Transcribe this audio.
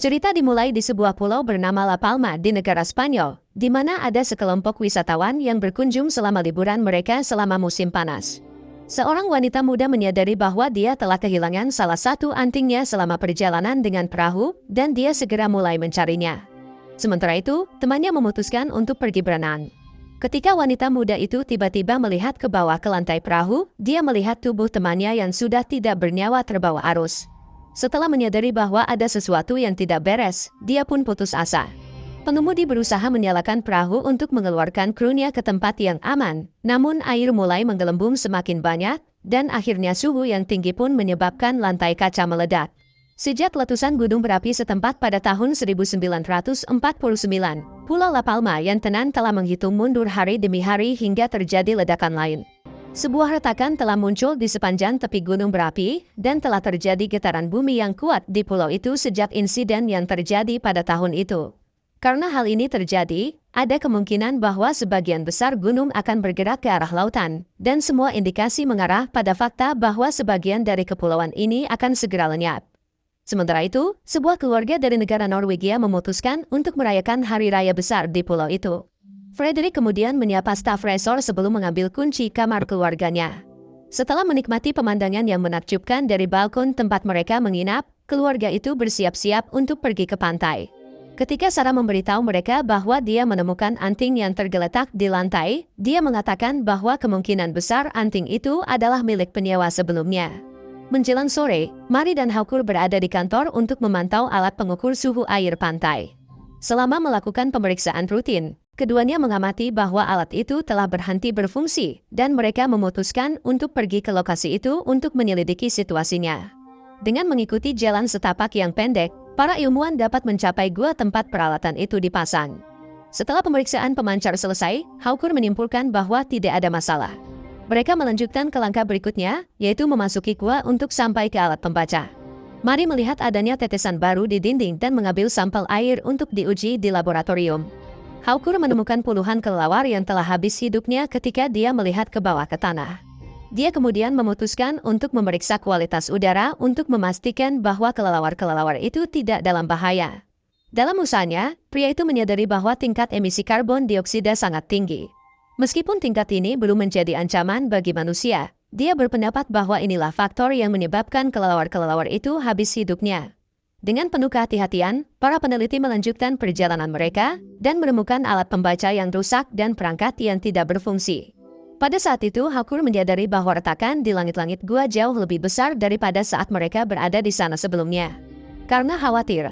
Cerita dimulai di sebuah pulau bernama La Palma di negara Spanyol, di mana ada sekelompok wisatawan yang berkunjung selama liburan mereka selama musim panas. Seorang wanita muda menyadari bahwa dia telah kehilangan salah satu antingnya selama perjalanan dengan perahu, dan dia segera mulai mencarinya. Sementara itu, temannya memutuskan untuk pergi berenang. Ketika wanita muda itu tiba-tiba melihat ke bawah ke lantai perahu, dia melihat tubuh temannya yang sudah tidak bernyawa terbawa arus. Setelah menyadari bahwa ada sesuatu yang tidak beres, dia pun putus asa. Pengemudi berusaha menyalakan perahu untuk mengeluarkan krunya ke tempat yang aman, namun air mulai menggelembung semakin banyak, dan akhirnya suhu yang tinggi pun menyebabkan lantai kaca meledak. Sejak letusan gunung berapi setempat pada tahun 1949, Pulau La Palma yang tenang telah menghitung mundur hari demi hari hingga terjadi ledakan lain. Sebuah retakan telah muncul di sepanjang tepi gunung berapi, dan telah terjadi getaran bumi yang kuat di pulau itu sejak insiden yang terjadi pada tahun itu. Karena hal ini terjadi, ada kemungkinan bahwa sebagian besar gunung akan bergerak ke arah lautan, dan semua indikasi mengarah pada fakta bahwa sebagian dari kepulauan ini akan segera lenyap. Sementara itu, sebuah keluarga dari negara Norwegia memutuskan untuk merayakan hari raya besar di pulau itu. Frederick kemudian menyapa staf resor sebelum mengambil kunci kamar keluarganya. Setelah menikmati pemandangan yang menakjubkan dari balkon tempat mereka menginap, keluarga itu bersiap-siap untuk pergi ke pantai. Ketika Sarah memberitahu mereka bahwa dia menemukan anting yang tergeletak di lantai, dia mengatakan bahwa kemungkinan besar anting itu adalah milik penyewa sebelumnya. Menjelang sore, Mari dan Haukur berada di kantor untuk memantau alat pengukur suhu air pantai. Selama melakukan pemeriksaan rutin, keduanya mengamati bahwa alat itu telah berhenti berfungsi, dan mereka memutuskan untuk pergi ke lokasi itu untuk menyelidiki situasinya. Dengan mengikuti jalan setapak yang pendek, para ilmuwan dapat mencapai gua tempat peralatan itu dipasang. Setelah pemeriksaan pemancar selesai, Haukur menyimpulkan bahwa tidak ada masalah. Mereka melanjutkan ke langkah berikutnya, yaitu memasuki gua untuk sampai ke alat pembaca. Mari melihat adanya tetesan baru di dinding dan mengambil sampel air untuk diuji di laboratorium. Haukur menemukan puluhan kelelawar yang telah habis hidupnya ketika dia melihat ke bawah ke tanah. Dia kemudian memutuskan untuk memeriksa kualitas udara untuk memastikan bahwa kelelawar-kelelawar itu tidak dalam bahaya. Dalam usahanya, pria itu menyadari bahwa tingkat emisi karbon dioksida sangat tinggi. Meskipun tingkat ini belum menjadi ancaman bagi manusia, dia berpendapat bahwa inilah faktor yang menyebabkan kelelawar-kelelawar itu habis hidupnya. Dengan penuh kehati-hatian, para peneliti melanjutkan perjalanan mereka dan menemukan alat pembaca yang rusak dan perangkat yang tidak berfungsi. Pada saat itu, Haukur menyadari bahwa retakan di langit-langit gua jauh lebih besar daripada saat mereka berada di sana sebelumnya. Karena khawatir